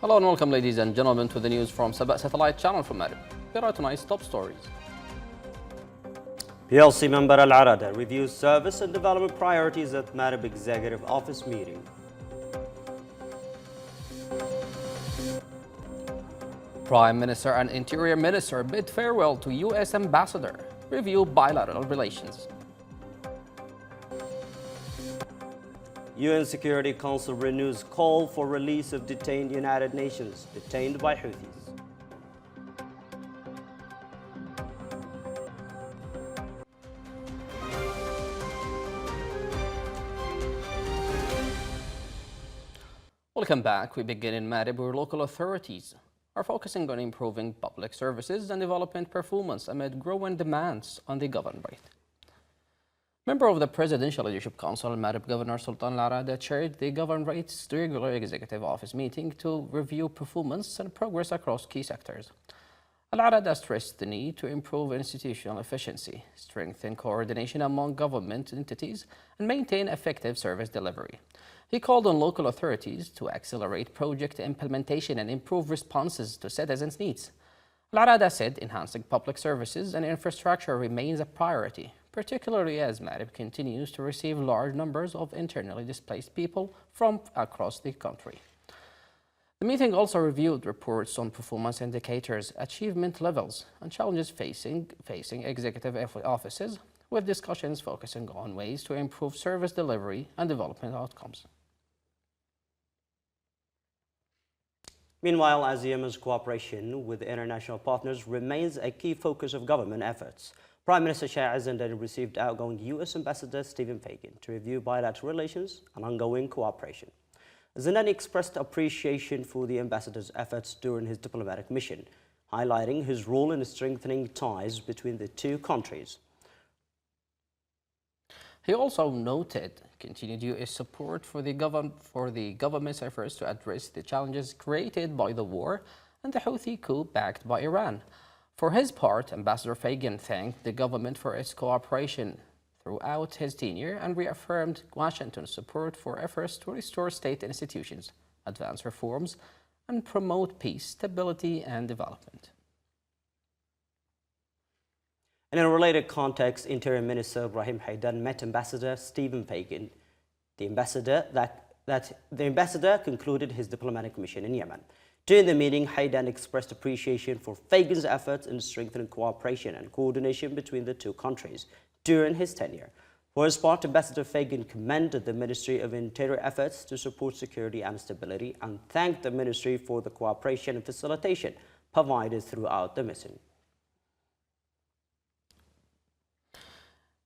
Hello and welcome, ladies and gentlemen, to the news from SABA satellite channel from Marib. Here are tonight's top stories. PLC member Al Arada reviews service and development priorities at Marib Executive Office meeting. Prime Minister and Interior Minister bid farewell to U.S. Ambassador. Review bilateral relations. UN Security Council renews call for release of detained United Nations detained by Houthis. Welcome back. We begin in Marib, where local authorities are focusing on improving public services and development performance amid growing demands on the governorate. Member of the Presidential Leadership Council, Marib Governor Sultan Al Arada chaired the governorate's regular executive office meeting to review performance and progress across key sectors. Al Arada stressed the need to improve institutional efficiency, strengthen coordination among government entities, and maintain effective service delivery. He called on local authorities to accelerate project implementation and improve responses to citizens' needs. Al Arada said enhancing public services and infrastructure remains a priority, particularly as Marib continues to receive large numbers of internally displaced people from across the country. The meeting also reviewed reports on performance indicators, achievement levels, and challenges facing executive offices, with discussions focusing on ways to improve service delivery and development outcomes. Meanwhile, as Yemen's cooperation with international partners remains a key focus of government efforts, Prime Minister Sheikh Zayed received outgoing U.S. Ambassador Stephen Fagan to review bilateral relations and ongoing cooperation. Zayed expressed appreciation for the ambassador's efforts during his diplomatic mission, highlighting his role in strengthening ties between the two countries. He also noted continued U.S. support for the government's efforts to address the challenges created by the war and the Houthi coup backed by Iran. For his part, Ambassador Fagan thanked the government for its cooperation throughout his tenure and reaffirmed Washington's support for efforts to restore state institutions, advance reforms, and promote peace, stability, and development. In a related context, Interior Minister Ibrahim Haidan met Ambassador Stephen Fagan. The ambassador concluded his diplomatic mission in Yemen. During the meeting, Haidan expressed appreciation for Fagan's efforts in strengthening cooperation and coordination between the two countries during his tenure. For his part, Ambassador Fagan commended the Ministry of Interior efforts to support security and stability and thanked the Ministry for the cooperation and facilitation provided throughout the mission.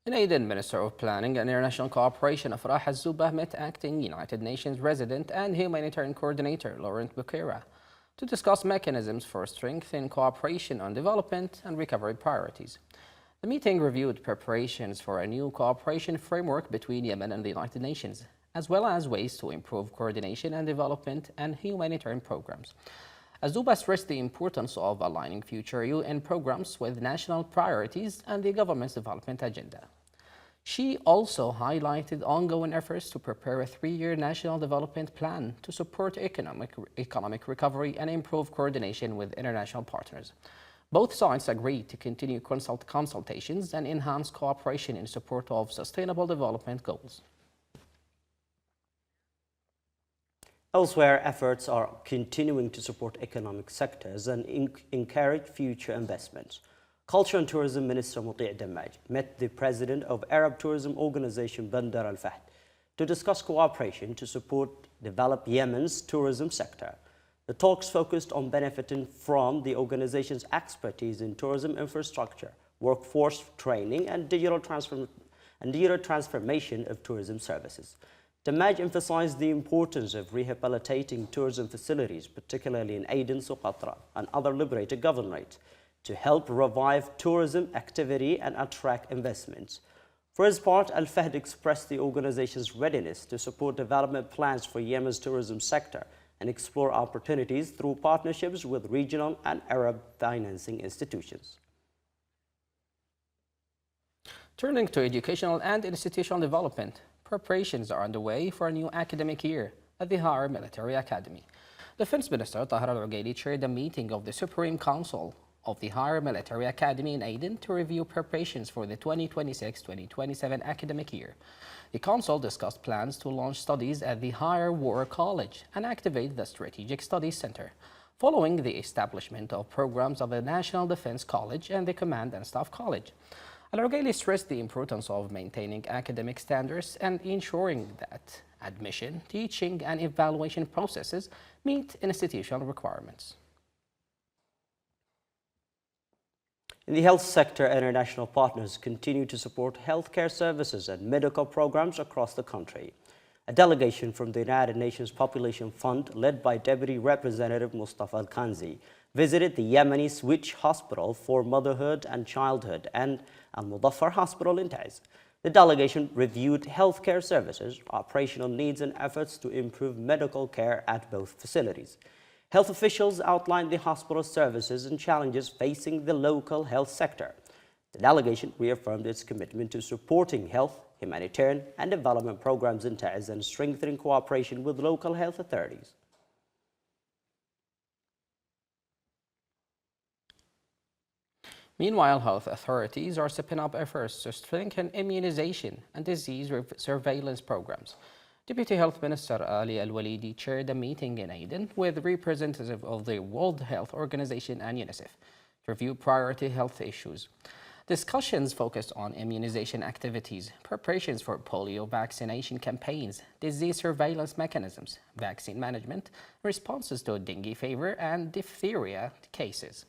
In Aden, Minister of Planning and International Cooperation Afrah Al-Zuba met acting United Nations resident and humanitarian coordinator Laurent Bukera to discuss mechanisms for strengthening cooperation on development and recovery priorities. The meeting reviewed preparations for a new cooperation framework between Yemen and the United Nations, as well as ways to improve coordination and development and humanitarian programs. Al-Zuba stressed the importance of aligning future UN programs with national priorities and the government's development agenda. She also highlighted ongoing efforts to prepare a 3-year national development plan to support economic recovery and improve coordination with international partners. Both sides agreed to continue consultations and enhance cooperation in support of sustainable development goals. Elsewhere, efforts are continuing to support economic sectors and encourage future investments. Culture and Tourism Minister Muti' Dammaj met the President of Arab Tourism Organization Bandar Al-Fahd to discuss cooperation to support develop Yemen's tourism sector. The talks focused on benefiting from the organization's expertise in tourism infrastructure, workforce training, and and the transformation of tourism services. Damaj emphasized the importance of rehabilitating tourism facilities, particularly in Aden, Socotra, and other liberated governorates, to help revive tourism activity and attract investments. For his part, Al Fahd expressed the organization's readiness to support development plans for Yemen's tourism sector and explore opportunities through partnerships with regional and Arab financing institutions. Turning to educational and institutional development, preparations are underway for a new academic year at the Higher Military Academy. Defense Minister Tahar Al-Ugaili chaired a meeting of the Supreme Council of the Higher Military Academy in Aden to review preparations for the 2026-2027 academic year. The council discussed plans to launch studies at the Higher War College and activate the Strategic Studies Center, following the establishment of programs of the National Defense College and the Command and Staff College. Al-Ugaili stressed the importance of maintaining academic standards and ensuring that admission, teaching, and evaluation processes meet institutional requirements. In the health sector, international partners continue to support healthcare services and medical programs across the country. A delegation from the United Nations Population Fund, led by Deputy Representative Mustafa Al-Kanzi, visited the Yemeni Switch Hospital for Motherhood and Childhood and Al-Mudaffar Hospital in Taiz. The delegation reviewed healthcare services, operational needs, and efforts to improve medical care at both facilities. Health officials outlined the hospital services and challenges facing the local health sector. The delegation reaffirmed its commitment to supporting health, humanitarian, and development programs in Taiz and strengthening cooperation with local health authorities. Meanwhile, health authorities are stepping up efforts to strengthen immunization and disease surveillance programs. Deputy Health Minister Ali Al-Walidi chaired a meeting in Aden with representatives of the World Health Organization and UNICEF to review priority health issues. Discussions focused on immunization activities, preparations for polio vaccination campaigns, disease surveillance mechanisms, vaccine management, responses to dengue fever and diphtheria cases.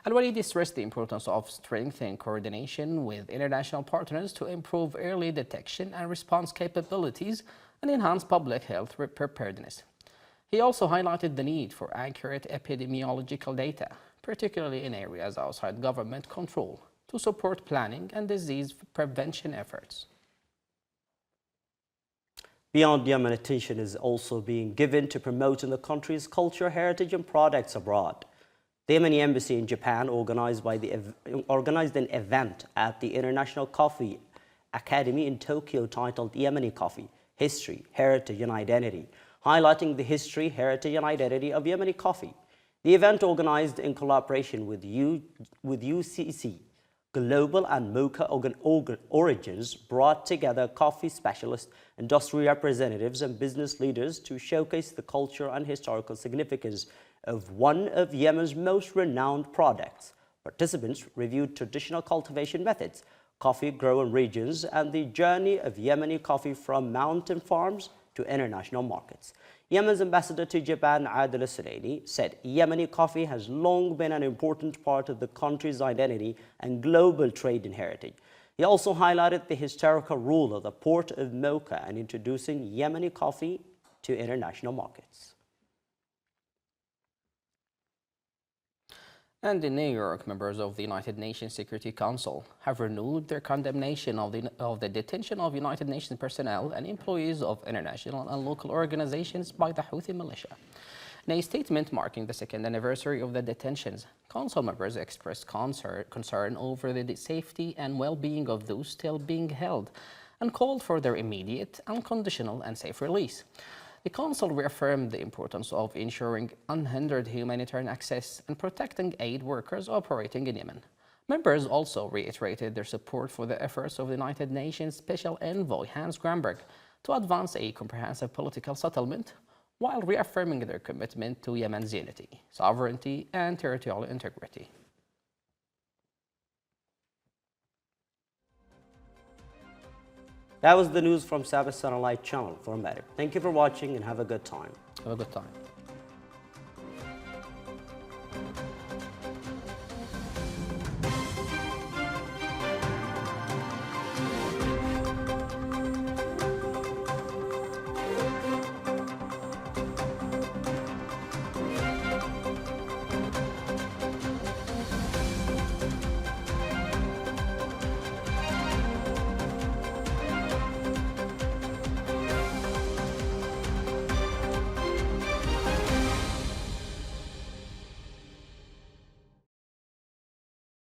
Al-Walidi stressed the importance of strengthening coordination with international partners to improve early detection and response capabilities and enhance public health preparedness. He also highlighted the need for accurate epidemiological data, particularly in areas outside government control, to support planning and disease prevention efforts. Beyond Yemen, attention is also being given to promoting the country's culture, heritage, and products abroad. The Yemeni Embassy in Japan organized an event at the International Coffee Academy in Tokyo titled Yemeni Coffee: History, Heritage, and Identity, highlighting the history, heritage, and identity of Yemeni coffee. The event, organized in collaboration with UCC, Global and Mocha Origins, brought together coffee specialists, industry representatives, and business leaders to showcase the culture and historical significance of one of Yemen's most renowned products. Participants reviewed traditional cultivation methods, coffee growing regions, and the journey of Yemeni coffee from mountain farms to international markets. Yemen's ambassador to Japan, Adil Al-Sulaini, said Yemeni coffee has long been an important part of the country's identity and global trade and heritage. He also highlighted the historical role of the port of Mocha in introducing Yemeni coffee to international markets. And in New York, members of the United Nations Security Council have renewed their condemnation of the detention of United Nations personnel and employees of international and local organizations by the Houthi militia. In a statement marking the second anniversary of the detentions, Council members expressed concern over the safety and well-being of those still being held and called for their immediate, unconditional, and safe release. The Council reaffirmed the importance of ensuring unhindered humanitarian access and protecting aid workers operating in Yemen. Members also reiterated their support for the efforts of the United Nations Special Envoy Hans Gramberg to advance a comprehensive political settlement, while reaffirming their commitment to Yemen's unity, sovereignty, and territorial integrity. That was the news from SABA Satellite Channel for Marib. Thank you for watching and have a good time. Have a good time.